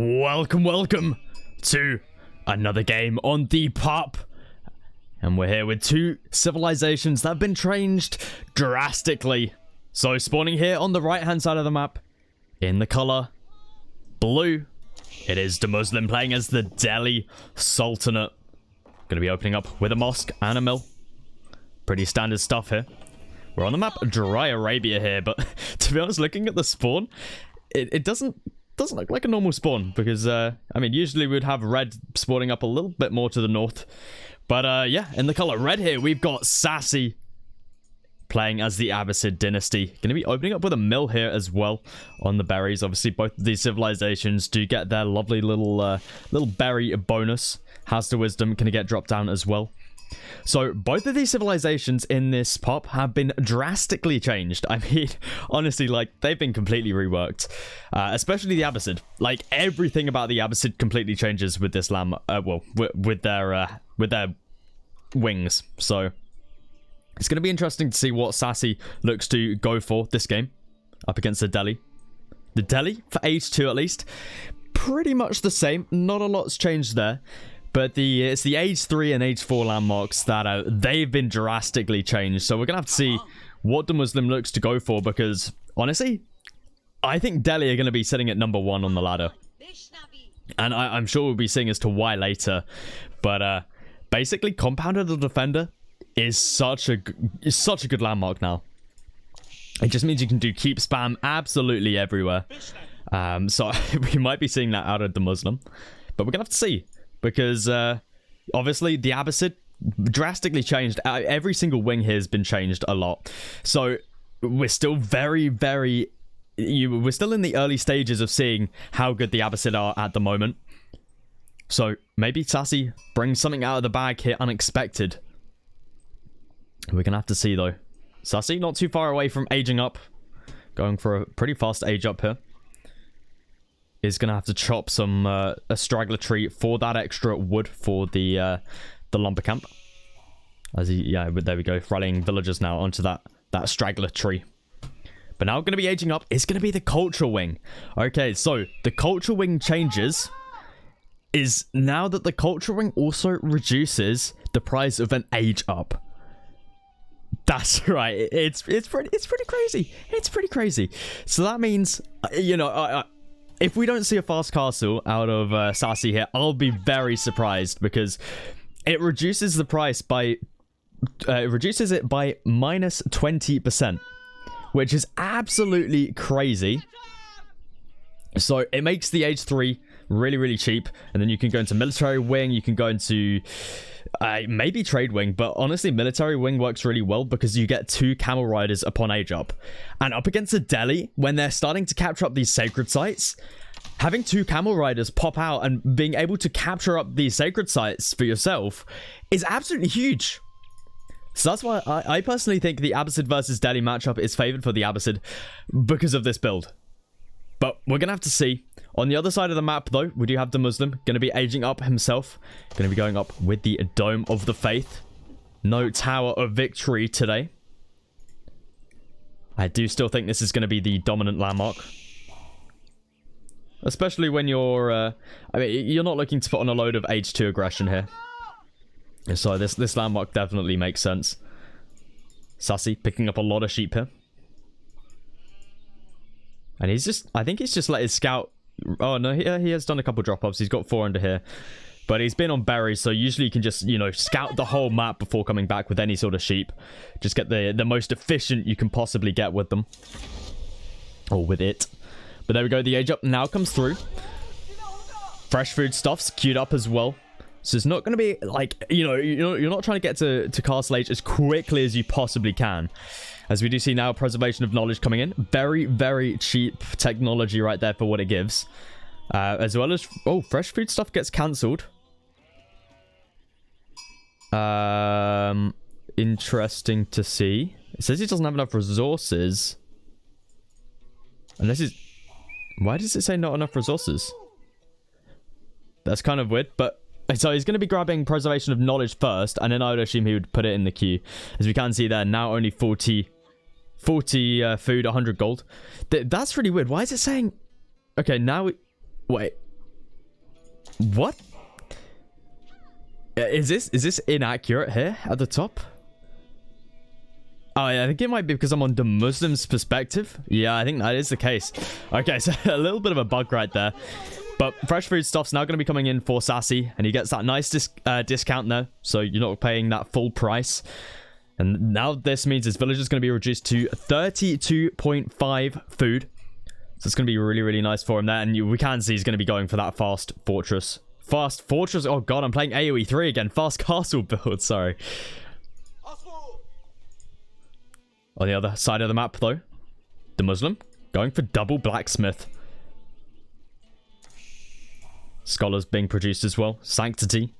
Welcome to another game on the pup. And we're here with two civilizations that have been changed drastically. So spawning here on the right hand side of the map, in the color blue, it is the Muslim playing as the Delhi Sultanate. Gonna be opening up with a mosque and a mill. Pretty standard stuff here. We're on the map Dry Arabia here, but to be honest, looking at the spawn, it doesn't look like a normal spawn, because I mean, usually we'd have red spawning up a little bit more to the north. But yeah, in the color red here, we've got Sassy playing as the Abbasid dynasty. Going to be opening up with a mill here as well on the berries. Obviously, both of these civilizations do get their lovely little berry bonus. House to Wisdom going to get dropped down as well. So both of these civilizations in this pop have been drastically changed. I mean, honestly, like, they've been completely reworked, especially the Abbasid. Like, everything about the Abbasid completely changes with this lamb. Well, with their wings. So it's going to be interesting to see what Sassy looks to go for this game up against the Delhi. The Delhi, for age 2 at least, pretty much the same. Not a lot's changed there. But it's the age 3 and age 4 landmarks that they've been drastically changed. So we're going to have to see what the Muslim looks to go for, because honestly, I think Delhi are going to be sitting at number 1 on the ladder. And I'm sure we'll be seeing as to why later. But basically, Compounder the Defender is such a good landmark now. It just means you can do keep spam absolutely everywhere. So we might be seeing that out of the Muslim. But we're going to have to see. Because, obviously, the Abbasid drastically changed. Every single wing here has been changed a lot. So, we're still we're still in the early stages of seeing how good the Abbasid are at the moment. So, maybe Sassy brings something out of the bag here unexpected. We're going to have to see, though. Sassy, not too far away from aging up. Going for a pretty fast age up here. Is going to have to chop some a straggler tree for that extra wood for the lumber camp. As there we go, rallying villagers now onto that straggler tree. But now going to be aging up is going to be the culture wing. Okay, so the culture wing changes is now that the culture wing also reduces the price of an age up. That's right. It's pretty crazy. It's pretty crazy. So that means, you know, if we don't see a fast castle out of Sassy here, I'll be very surprised, because it reduces the price by reduces it by minus 20%, which is absolutely crazy. So it makes the age 3 really cheap, and then you can go into military wing, you can go into maybe trade wing, but honestly military wing works really well because you get 2 camel riders upon age up. And up against the Delhi, when they're starting to capture up these sacred sites, having 2 camel riders pop out and being able to capture up these sacred sites for yourself is absolutely huge. So that's why I personally think the Abbasid versus Delhi matchup is favored for the Abbasid because of this build. But we're going to have to see. On the other side of the map, though, we do have the Muslim going to be aging up himself. Going to be going up with the Dome of the Faith. No Tower of Victory today. I do still think this is going to be the dominant landmark. Especially when you're... I mean, you're not looking to put on a load of age 2 aggression here. So this landmark definitely makes sense. Sassy picking up a lot of sheep here. And he's just... I think he's just let his scout... Oh, no, he has done a couple drop-offs. He's got 4 under here. But he's been on berries, so usually you can just, you know, scout the whole map before coming back with any sort of sheep. Just get the most efficient you can possibly get with them. Or with it. But there we go. The age up now comes through. Fresh food stuff's queued up as well. So it's not going to be, like, you know, you're not trying to get to castle age as quickly as you possibly can. As we do see now, preservation of knowledge coming in. Very cheap technology right there for what it gives. As well as... Oh, fresh food stuff gets cancelled. Interesting to see. It says he doesn't have enough resources. Unless he's... Why does it say not enough resources? That's kind of weird, but... So he's going to be grabbing preservation of knowledge first, and then I would assume he would put it in the queue. As we can see there, now only 40 food, 100 gold. That's really weird. Why is it saying... Okay, now... Wait. What? Is this inaccurate here at the top? Oh, yeah, I think it might be because I'm on the Muslim's perspective. Yeah, I think that is the case. Okay, so a little bit of a bug right there. But fresh food stuff's now going to be coming in for Sassy, and he gets that nice discount there, so you're not paying that full price. And now this means his village is going to be reduced to 32.5 food. So it's going to be really, really nice for him there. And we can see he's going to be going for that fast fortress. Fast fortress? Oh god, I'm playing AoE 3 again. Fast castle build, sorry. On the other side of the map, though, the Muslim going for double blacksmith. Scholars being produced as well. Sanctity.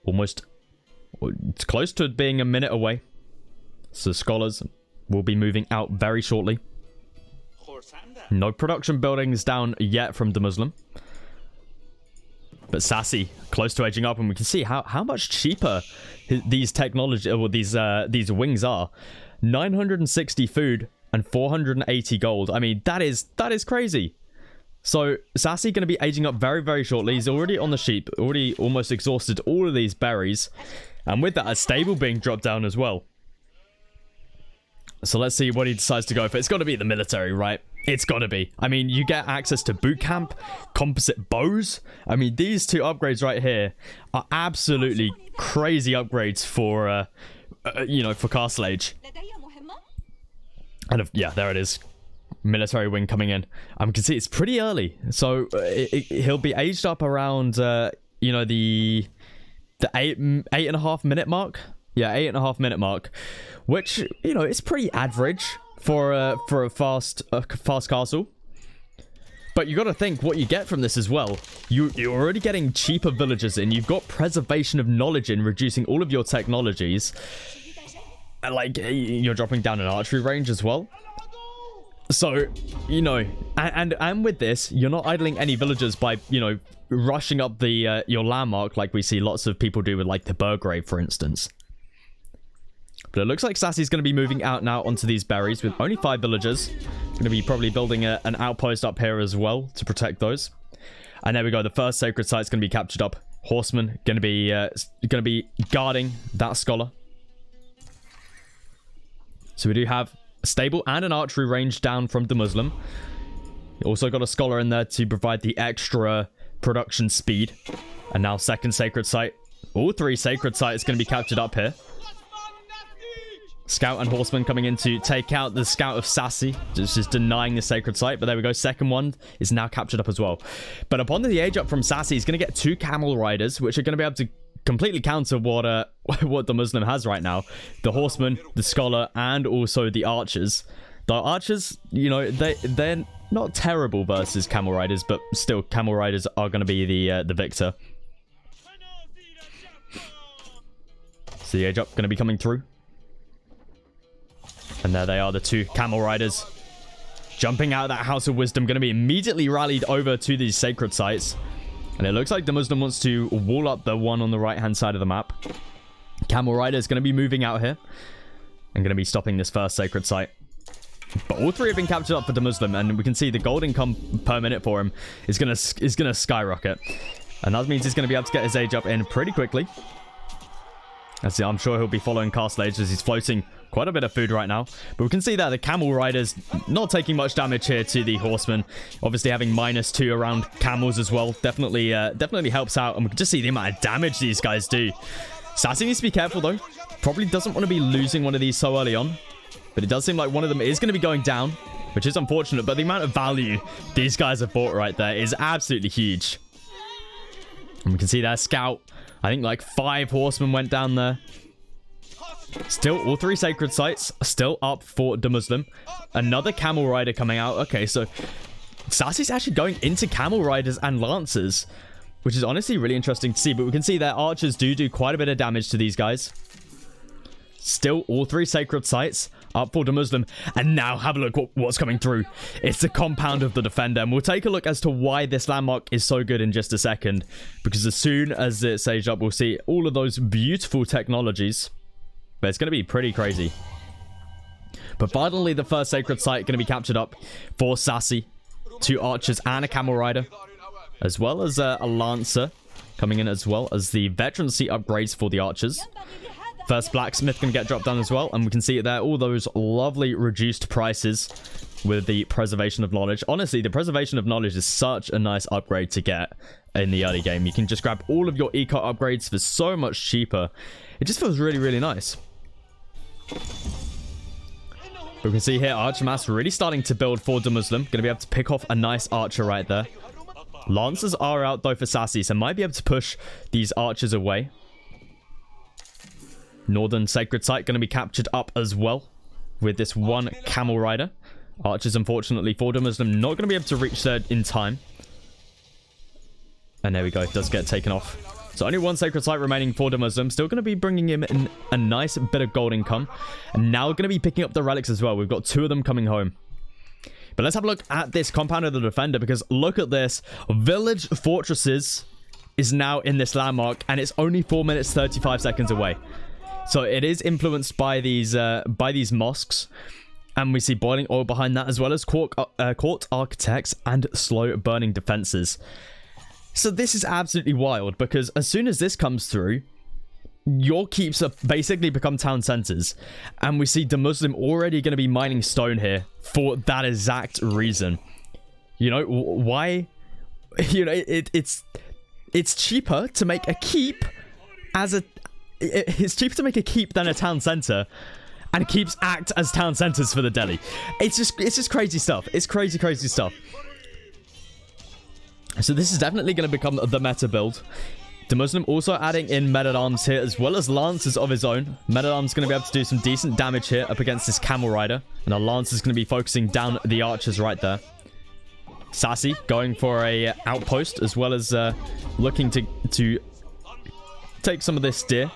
Almost. It's close to being a minute away. So scholars will be moving out very shortly. No production buildings down yet from the Muslim. But Sassy close to edging up, and we can see how much cheaper these technology or these wings are. 960 food and 480 gold. I mean, that is crazy. So Sassy going to be aging up very, very shortly. He's already on the sheep, already almost exhausted all of these berries, and with that, a stable being dropped down as well. So let's see what he decides to go for. It's got to be the military, right? It's got to be. I mean, you get access to boot camp, composite bows. I mean, these two upgrades right here are absolutely crazy upgrades for, you know, for Castle Age. And yeah, there it is. Military wing coming in. You can see it's pretty early. So he'll be aged up around, you know, the 8.5 minute mark. Yeah, 8.5 minute mark. Which, you know, it's pretty average for a fast castle. But you got to think what you get from this as well. You're already getting cheaper villagers in. You've got preservation of knowledge in, reducing all of your technologies. And like, you're dropping down an archery range as well. So, you know, and with this, you're not idling any villagers by, you know, rushing up the your landmark like we see lots of people do with like the Burgrave, for instance. But it looks like Sassy's going to be moving out now onto these berries with only 5 villagers. Going to be probably building an outpost up here as well to protect those. And there we go. The first sacred site's going to be captured up. Horseman going to be guarding that scholar. So we do have a stable and an archery range down from the Muslim. Also got a scholar in there to provide the extra production speed. And now second sacred site. All 3 sacred sites going to be captured up here. Scout and Horseman coming in to take out the Scout of Sassy. Just denying the sacred site. But there we go. Second one is now captured up as well. But upon the age up from Sassy, he's going to get 2 camel riders, which are going to be able to completely counter what the Muslim has right now. The Horseman, the Scholar, and also the Archers. The Archers, you know, they're not terrible versus Camel Riders, but still, Camel Riders are going to be the victor. So the age up going to be coming through. And there they are, the 2 Camel Riders. Jumping out of that House of Wisdom, going to be immediately rallied over to these sacred sites. And it looks like the Muslim wants to wall up the one on the right-hand side of the map. Camel Rider is going to be moving out here. And going to be stopping this first sacred site. But all 3 have been captured up for the Muslim. And we can see the gold income per minute for him is going to skyrocket. And that means he's going to be able to get his age up in pretty quickly. I'm sure he'll be following Castle Age as he's floating quite a bit of food right now. But we can see that the Camel Riders not taking much damage here to the Horsemen. Obviously having -2 around camels as well. Definitely helps out. And we can just see the amount of damage these guys do. Sassy needs to be careful though. Probably doesn't want to be losing one of these so early on. But it does seem like one of them is going to be going down, which is unfortunate. But the amount of value these guys have bought right there is absolutely huge. And we can see their Scout. I think like 5 horsemen went down there. Still, all 3 sacred sites are still up for the Muslim. Another camel rider coming out. Okay, so Sassy's actually going into camel riders and lancers, which is honestly really interesting to see. But we can see that archers do quite a bit of damage to these guys. Still, all 3 sacred sites up for the Muslim. And now have a look what's coming through. It's the compound of the defender. And we'll take a look as to why this landmark is so good in just a second. Because as soon as it's aged up, we'll see all of those beautiful technologies. But it's going to be pretty crazy. But finally, the first sacred site going to be captured up for Sassy. 2 archers and a camel rider. as well as a Lancer coming in, as well as the veterancy upgrades for the archers. First blacksmith can get dropped down as well, and we can see it there, all those lovely reduced prices with the preservation of knowledge. Honestly, the preservation of knowledge is such a nice upgrade to get in the early game. You can just grab all of your eco upgrades for so much cheaper. It just feels really, really nice. We can see here Archer Mass really starting to build for the Muslim. Going to be able to pick off a nice archer right there. Lancers are out though for Sassy, so might be able to push these archers away. Northern Sacred Site going to be captured up as well with this one Camel Rider. Archers, unfortunately, for the Muslim, not going to be able to reach there in time. And there we go. It does get taken off. So only one Sacred Site remaining for the Muslim. Still going to be bringing him in a nice bit of gold income. And now going to be picking up the relics as well. We've got 2 of them coming home. But let's have a look at this compound of the defender, because look at this. Village Fortresses is now in this landmark, and it's only 4 minutes 35 seconds away. So it is influenced by these mosques. And we see boiling oil behind that, as well as court architects and slow burning defenses. So this is absolutely wild, because as soon as this comes through, your keeps have basically become town centers. And we see the Muslim already going to be mining stone here for that exact reason. You know, why? You know, it's cheaper to make a keep as a... It's cheaper to make a keep than a town center. And keeps act as town centers for the Delhi. It's just crazy stuff. It's crazy stuff. So this is definitely going to become the meta build. The Muslim also adding in men-at-arms here, as well as lancers of his own. Men-at-arms going to be able to do some decent damage here up against this Camel Rider. And our lance is going to be focusing down the archers right there. Sassy going for a outpost, as well as looking to take some of this steer.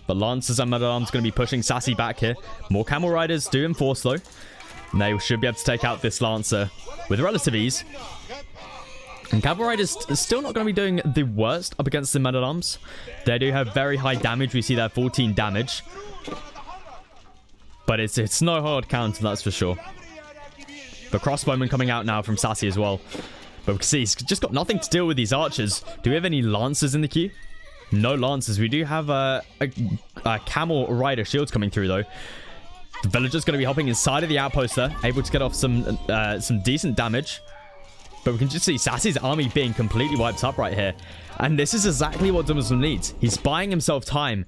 But Lancers and Men-at-Arms going to be pushing Sassy back here. More Camel Riders do enforce though. And they should be able to take out this Lancer with relative ease. And Cavalry Riders still not going to be doing the worst up against the Men-at-Arms. They do have very high damage. We see that 14 damage. But it's no hard counter, that's for sure. The crossbowman coming out now from Sassy as well. But we can see he's just got nothing to deal with these archers. Do we have any Lancers in the queue? No Lancers. We do have a Camel Rider shields coming through though. The villager's going to be hopping inside of the outpost there, able to get off some decent damage. But we can just see Sassy's army being completely wiped up right here. And this is exactly what Muslim needs. He's buying himself time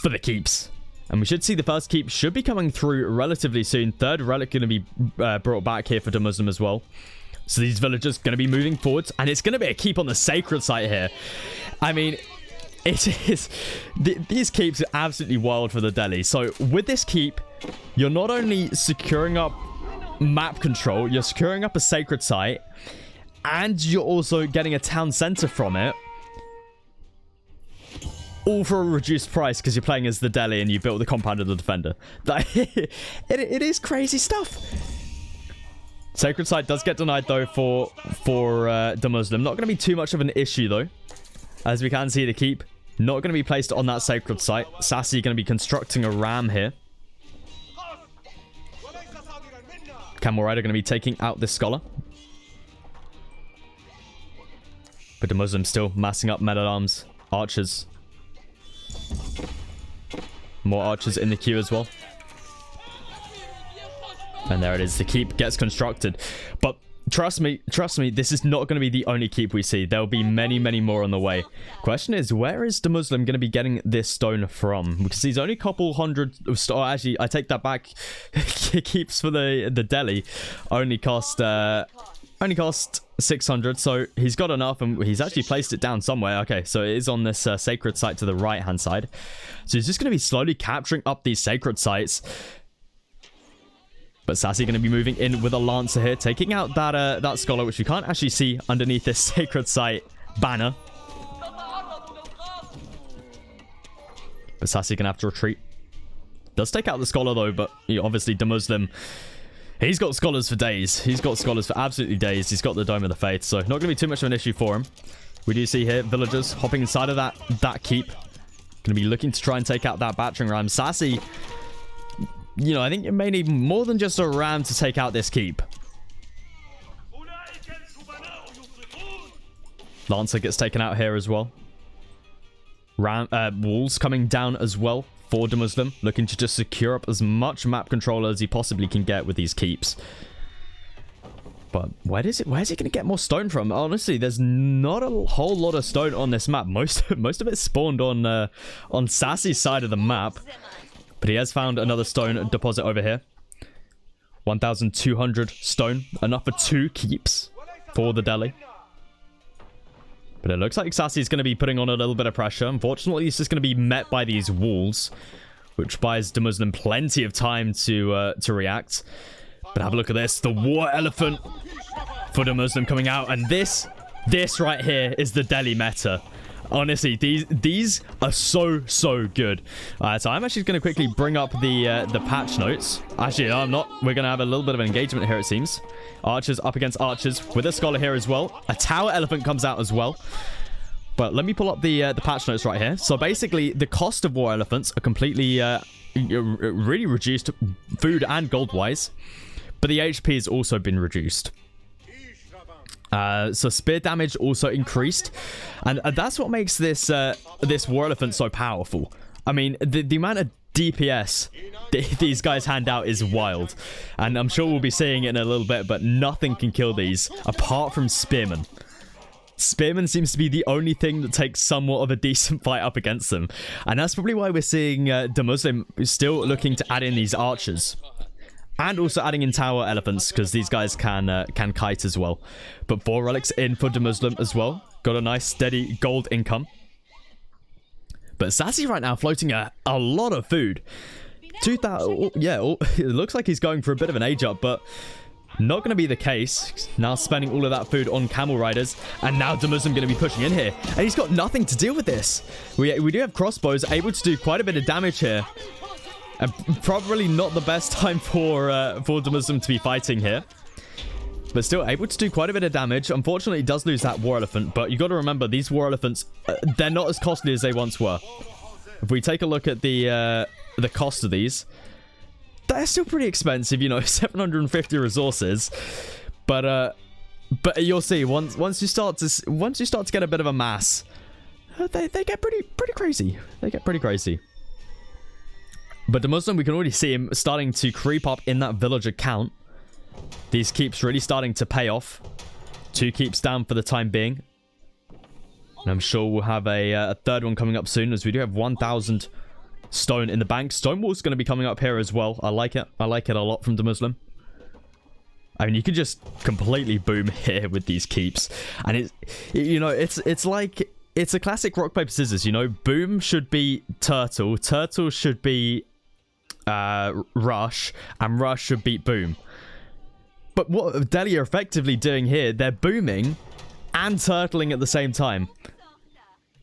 for the keeps. And we should see the first keep should be coming through relatively soon. Third relic going to be brought back here for Muslim as well. So these villagers going to be moving forwards. And it's going to be a keep on the sacred site here. I mean, it is... These keeps are absolutely wild for the Delhi. So with this keep, you're not only securing up map control, you're securing up a sacred site, and you're also getting a town center from it, all for a reduced price because you're playing as the Delhi and you built the compound of the defender. It is crazy stuff. Sacred site does get denied though for the Muslim. Not going to be too much of an issue though, as we can see the keep not going to be placed on that sacred site. Sassy going to be constructing a ram here. Camel Rider going to be taking out this scholar. But the Muslim still massing up men-at-arms. Archers. More archers in the queue as well. And there it is. The keep gets constructed. But trust me, this is not going to be the only keep we see. There will be many, many more on the way. Question is, where is the Muslim going to be getting this stone from? Because he's only a couple hundred... Oh, actually, I take that back. Keeps for the Delhi only cost 600. So he's got enough, and he's actually placed it down somewhere. Okay, so it is on this sacred site to the right-hand side. So he's just going to be slowly capturing up these sacred sites. But Sassy going to be moving in with a Lancer here, taking out that Scholar, which you can't actually see underneath this Sacred Site banner. But Sassy going to have to retreat. Does take out the Scholar, though, but obviously the Muslim, he's got Scholars for days. He's got Scholars for absolutely days. He's got the Dome of the Faith, so not going to be too much of an issue for him. We do see here villagers hopping inside of that keep. Going to be looking to try and take out that battering ram. Sassy... I think you may need more than just a ram to take out this keep. Lancer gets taken out here as well. Walls coming down as well for the Muslim, looking to just secure up as much map control as he possibly can get with these keeps. But where's he going to get more stone from? Honestly, there's not a whole lot of stone on this map. Most of it spawned on Sassy's side of the map. But he has found another stone deposit over here. 1,200 stone, enough for 2 keeps for the deli. But it looks like Sassy's going to be putting on a little bit of pressure. Unfortunately, he's just going to be met by these walls, which buys the Muslim plenty of time to react. But have a look at this. The war elephant for the Muslim coming out. And this right here is the deli meta. Honestly, these are so good. So I'm actually going to quickly bring up the patch notes. Actually, I'm not. We're going to have a little bit of an engagement here, it seems. Archers up against archers with a scholar here as well. A tower elephant comes out as well. But let me pull up the patch notes right here. So basically, the cost of war elephants are completely really reduced, food and gold wise. But the HP has also been reduced. So spear damage also increased, and that's what makes this war elephant so powerful. I mean, the amount of DPS these guys hand out is wild, and I'm sure we'll be seeing it in a little bit, but nothing can kill these apart from spearmen. Spearman seems to be the only thing that takes somewhat of a decent fight up against them, and that's probably why we're seeing the Muslim still looking to add in these archers. And also adding in tower elephants, because these guys can kite as well. But 4 relics in for the Muslim as well. Got a nice steady gold income. But Sassy right now floating a lot of food. 2,000, yeah, it looks like he's going for a bit of an age up, but not going to be the case. Now spending all of that food on camel riders, and now the Muslim going to be pushing in here. And he's got nothing to deal with this. We do have crossbows, able to do quite a bit of damage here. And probably not the best time for the Muslim to be fighting here. But still able to do quite a bit of damage. Unfortunately, he does lose that war elephant. But you got to remember, these war elephants, they're not as costly as they once were. If we take a look at the cost of these, they're still pretty expensive. You know, 750 resources. But you'll see once you start to get a bit of a mass, they get pretty crazy. They get pretty crazy. But the Muslim, we can already see him starting to creep up in that villager count. These keeps really starting to pay off. 2 keeps down for the time being. And I'm sure we'll have a third one coming up soon, as we do have 1,000 stone in the bank. Stonewall's going to be coming up here as well. I like it. I like it a lot from the Muslim. I mean, you can just completely boom here with these keeps. And it's like... It's a classic rock, paper, scissors, you know. Boom should be turtle. Turtle should be rush. And rush should beat boom. But what Delhi are effectively doing here, they're booming and turtling at the same time.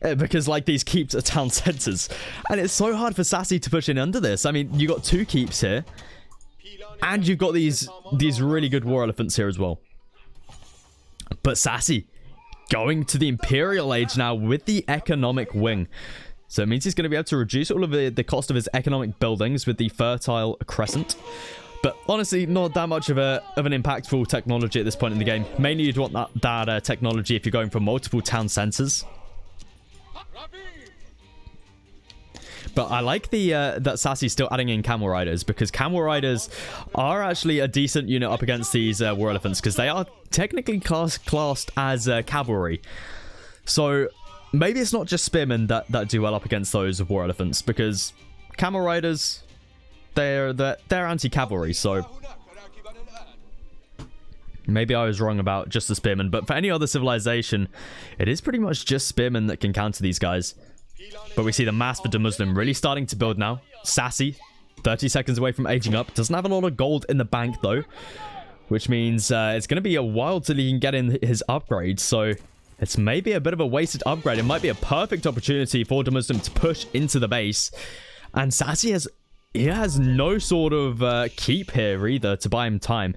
Because, like, these keeps are town centers. And it's so hard for Sassy to push in under this. I mean, you got 2 keeps here. And you've got these really good war elephants here as well. But Sassy going to the Imperial Age now with the economic wing. So it means he's going to be able to reduce all of the cost of his economic buildings with the Fertile Crescent. But honestly, not that much of an impactful technology at this point in the game. Mainly you'd want that technology if you're going for multiple town centers. But I like that Sassy's still adding in camel riders, because camel riders are actually a decent unit up against these war elephants, because they are technically classed as cavalry. So maybe it's not just spearmen that do well up against those war elephants, because camel riders, they're anti-cavalry. So maybe I was wrong about just the spearmen, but for any other civilization, it is pretty much just spearmen that can counter these guys. But we see the mass for the Muslim really starting to build now. Sassy, 30 seconds away from aging up. Doesn't have a lot of gold in the bank, though. Which means it's going to be a while till he can get in his upgrade. So it's maybe a bit of a wasted upgrade. It might be a perfect opportunity for the Muslim to push into the base. And Sassy has no sort of keep here either to buy him time.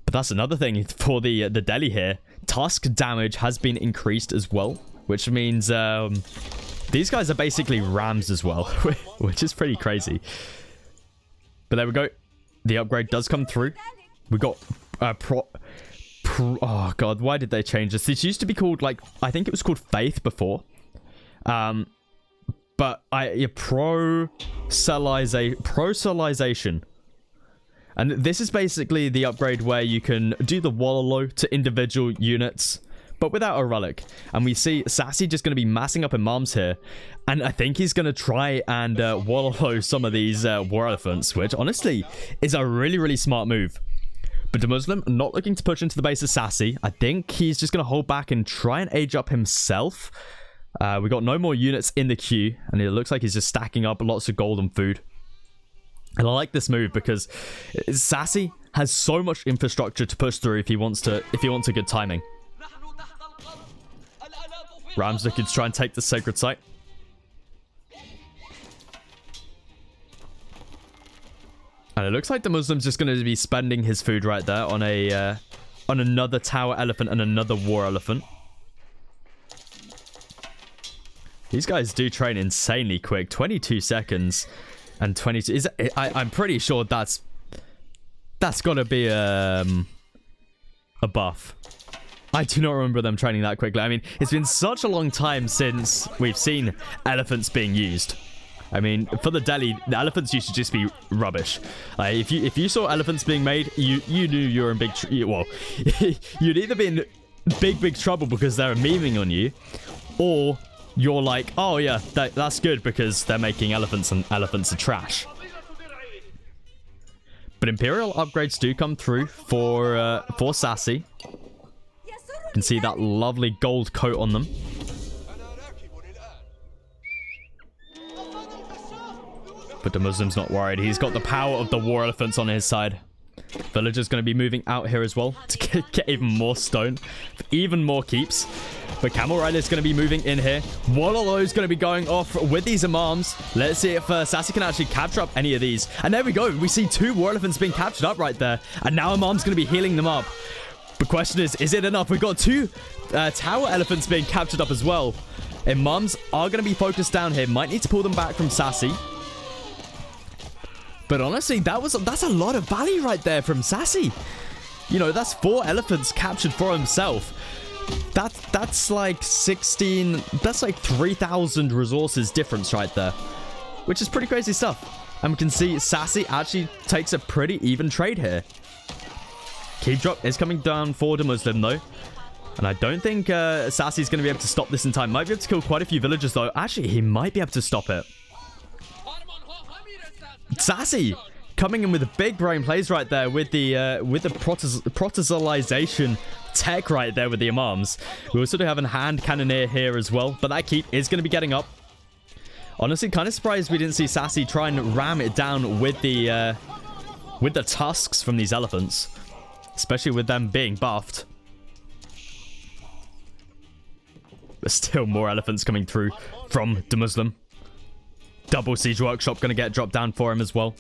But that's another thing for the Delhi here. Tusk damage has been increased as well. Which means these guys are basically rams as well, which is pretty crazy. But there we go. The upgrade does come through. We got Oh god, why did they change this? This used to be called, like, I think it was called Faith before. But pro-cellization. And this is basically the upgrade where you can do the Wallow to individual units, but without a relic. And we see Sassy just going to be massing up in Moms here. And I think he's going to try and Wallow some of these War Elephants, which honestly is a really, really smart move. But the Muslim not looking to push into the base of Sassy. I think he's just going to hold back and try and age up himself. We got no more units in the queue, and it looks like he's just stacking up lots of gold and food. And I like this move because Sassy has so much infrastructure to push through if he wants a good timing. Ram's looking to try and take the sacred site. And it looks like the Muslim's just going to be spending his food right there on another tower elephant and another war elephant. These guys do train insanely quick. 22 seconds and 22. I'm pretty sure that's got to be a buff. I do not remember them training that quickly. I mean, it's been such a long time since we've seen elephants being used. I mean, for the Delhi, the elephants used to just be rubbish. If you saw elephants being made, you knew you were in big well, you'd either be in big trouble because they're memeing on you, or you're like, oh yeah, that's good because they're making elephants and elephants are trash. But Imperial upgrades do come through for Sassy. You can see that lovely gold coat on them. But the Muslim's not worried. He's got the power of the war elephants on his side. Villager's going to be moving out here as well to get even more stone, even more keeps. But Camel Rider's going to be moving in here. Wallow's going to be going off with these Imams. Let's see if Sassy can actually capture up any of these. And there we go. We see 2 war elephants being captured up right there. And now Imam's going to be healing them up. The question is it enough? We've got 2 tower elephants being captured up as well. Imams are going to be focused down here. Might need to pull them back from Sassy. But honestly, that's a lot of value right there from Sassy. You know, that's 4 elephants captured for himself. That's like 16... That's like 3,000 resources difference right there. Which is pretty crazy stuff. And we can see Sassy actually takes a pretty even trade here. Keep drop is coming down for the Muslim though. And I don't think Sassy's going to be able to stop this in time. Might be able to kill quite a few villagers though. Actually, he might be able to stop it. Sassy coming in with a big brain plays right there with the protozalization tech right there with the Imams. We also do have a hand cannoneer here as well, but that keep is going to be getting up. Honestly, kind of surprised we didn't see Sassy try and ram it down with the tusks from these elephants, especially with them being buffed. There's still more elephants coming through from the Muslim. Double siege workshop going to get dropped down for him as well.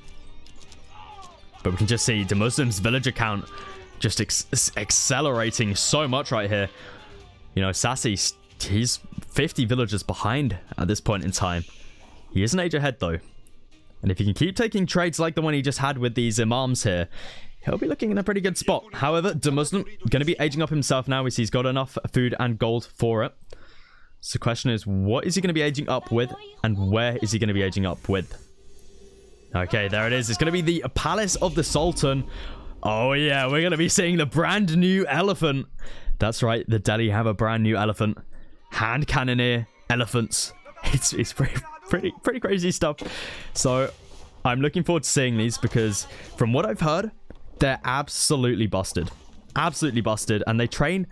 But we can just see the Muslim's villager count just accelerating so much right here. You know, Sassy, he's 50 villagers behind at this point in time. He is an age ahead though. And if he can keep taking trades like the one he just had with these Imams here, he'll be looking in a pretty good spot. However, the Muslim going to be aging up himself now. We see he's got enough food and gold for it. So the question is, what is he going to be aging up with? And where is he going to be aging up with? Okay, there it is. It's going to be the Palace of the Sultan. Oh yeah, we're going to be seeing the brand new elephant. That's right, the Delhi have a brand new elephant. Hand cannoneer elephants. It's pretty crazy stuff. So I'm looking forward to seeing these because from what I've heard, they're absolutely busted. Absolutely busted. And they train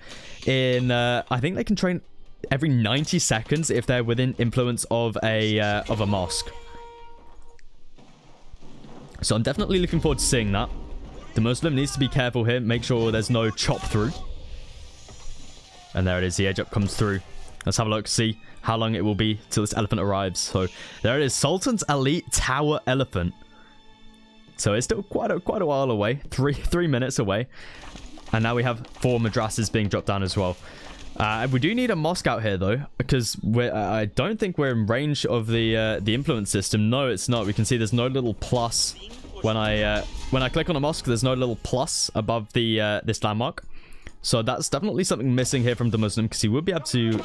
in, I think they can train every 90 seconds if they're within influence of a mosque. So I'm definitely looking forward to seeing that. The Muslim needs to be careful here. Make sure there's no chop through. And there it is. The edge up comes through. Let's have a look. See how long it will be till this elephant arrives. So there it is. Sultan's Elite Tower Elephant. So it's still quite a while away. Three minutes away. And now we have 4 madrasas being dropped down as well. We do need a mosque out here though, because I don't think we're in range of the influence system. No, it's not. We can see there's no little plus when I click on a mosque. There's no little plus above the this landmark. So that's definitely something missing here from the Muslim, because he would be able to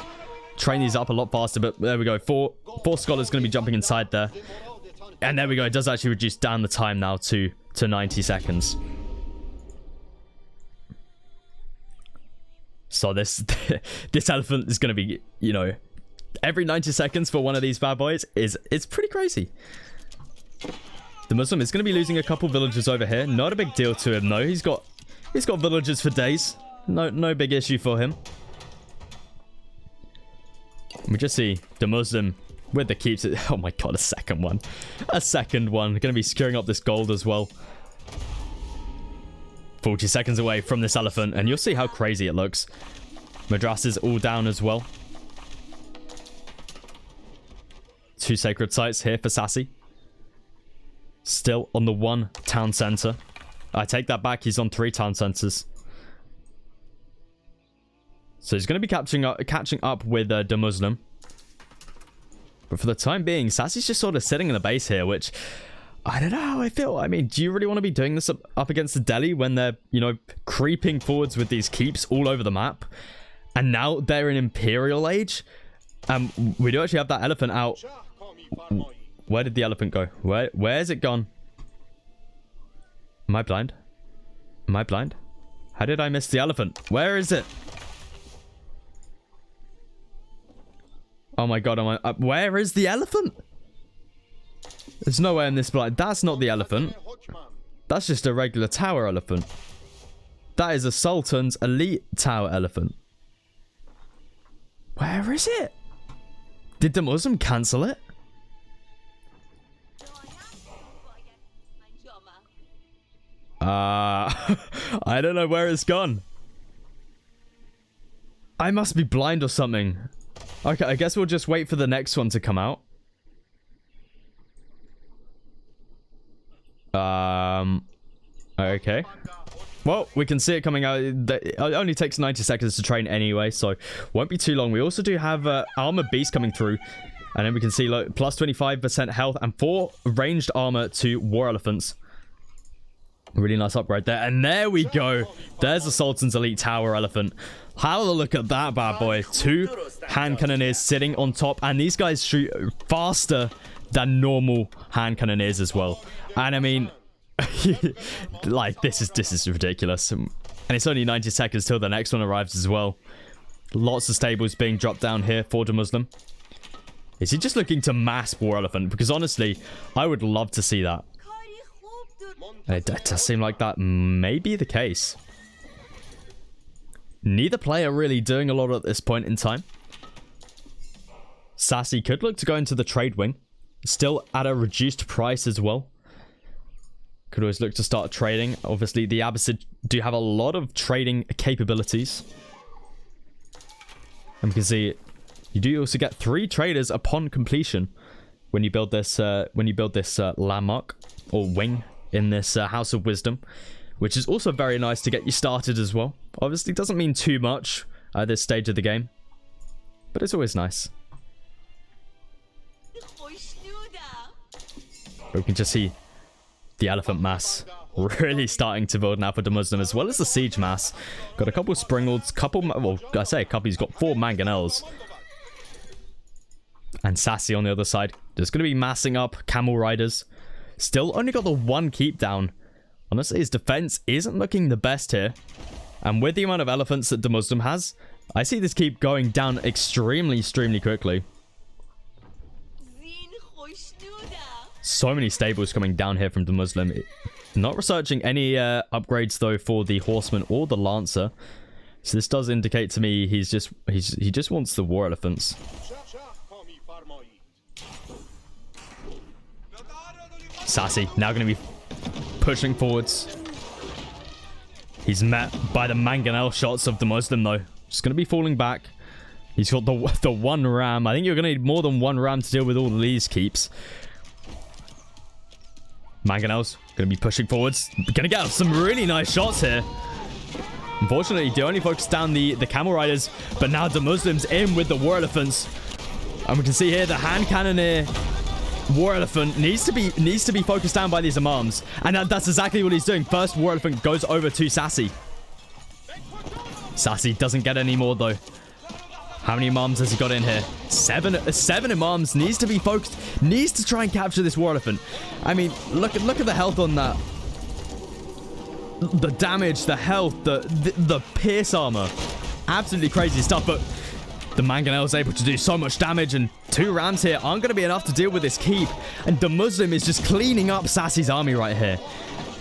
train these up a lot faster. But there we go. Four scholars going to be jumping inside there. And there we go. It does actually reduce down the time now to 90 seconds. So this elephant is going to be, you know, every 90 seconds for one of these bad boys it's pretty crazy. The Muslim is going to be losing a couple villagers over here. Not a big deal to him though. He's got villagers for days. No big issue for him. We just see the Muslim with the keeps. Oh my god, a second one. A second one. Going to be securing up this gold as well. 40 seconds away from this elephant, and you'll see how crazy it looks. Madrasas all down as well. 2 sacred sites here for Sassy. Still on the 1 town center. I take that back. He's on 3 town centers. So he's going to be catching up with the Muslim. But for the time being, Sassy's just sort of sitting in the base here, which I don't know how I feel. I mean, do you really want to be doing this up against the Delhi when they're, you know, creeping forwards with these keeps all over the map? And now they're in Imperial Age. We do actually have that elephant out. Where did the elephant go? Where's it gone? Am I blind? Am I blind? How did I miss the elephant? Where is it? Oh my god, where is the elephant? There's no way in this blind. That's not the elephant. That's just a regular tower elephant. That is a Sultan's elite tower elephant. Where is it? Did the Muslim cancel it? I don't know where it's gone. I must be blind or something. Okay, I guess we'll just wait for the next one to come out. Okay. Well, we can see it coming out. It only takes 90 seconds to train anyway, so won't be too long. We also do have armor beast coming through. And then we can see like, plus 25% health and 4 ranged armor to war elephants. Really nice upgrade there. And there we go. There's the Sultan's elite tower elephant. Have a look at that bad boy. 2 hand cannoneers sitting on top. And these guys shoot faster than normal hand cannoneers as well. And I mean, like, this is ridiculous. And it's only 90 seconds till the next one arrives as well. Lots of stables being dropped down here for the Muslim. Is he just looking to mass war elephant? Because honestly, I would love to see that. It does seem like that may be the case. Neither player really doing a lot at this point in time. Sassy could look to go into the trade wing. Still at a reduced price as well. Could always look to start trading. Obviously, the Abbasid do have a lot of trading capabilities. And we can see you do also get 3 traders upon completion when you build this landmark or wing in this House of Wisdom, which is also very nice to get you started as well. Obviously, doesn't mean too much at this stage of the game, but it's always nice. We can just see the elephant mass really starting to build now for the Muslim, as well as the siege mass. Got a couple of Springalds, well, I say a couple, he's got 4 mangonels. And Sassy on the other side. There's going to be massing up camel riders. Still only got the 1 keep down. Honestly, his defense isn't looking the best here. And with the amount of elephants that the Muslim has, I see this keep going down extremely quickly. So many stables coming down here from the Muslim. Not researching any upgrades though for the horseman or the lancer. So this does indicate to me he just wants the war elephants. Sassy now going to be pushing forwards. He's met by the mangonel shots of the Muslim though. Just going to be falling back. He's got the 1 ram. I think you're going to need more than 1 ram to deal with all of these keeps. Mangonels going to be pushing forwards. Going to get some really nice shots here. Unfortunately, they only focus down the camel riders, but now the Muslims in with the war elephants. And we can see here the hand cannoneer war elephant needs to be focused down by these imams, and that's exactly what he's doing. First war elephant goes over to Sassy. Sassy doesn't get any more, though. How many moms has he got in here? Seven in moms. Needs to be focused. Needs to try and capture this war elephant. I mean, look at the health on that. The damage, the health, the pierce armor. Absolutely crazy stuff, but the Mangonel is able to do so much damage, and 2 rams here aren't going to be enough to deal with this keep. And the Muslim is just cleaning up Sassy's army right here.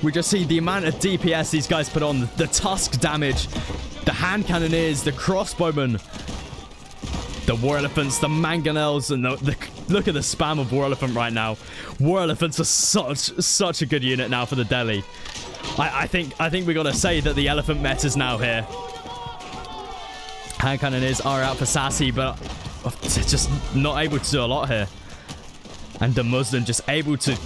We just see the amount of DPS these guys put on, the tusk damage, the hand cannoneers, the crossbowmen, the war elephants, the mangonels, and look at the spam of war elephant right now. War elephants are such a good unit now for the Delhi. I think we gotta say that the elephant meta's now here. Hand cannoneers are out for Sassy, but just not able to do a lot here. And the Muslim just able to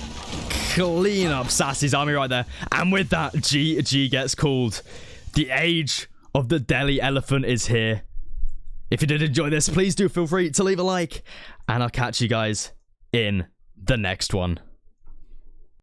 clean up Sassy's army right there. And with that, G gets called. The age of the Delhi elephant is here. If you did enjoy this, please do feel free to leave a like. And I'll catch you guys in the next one.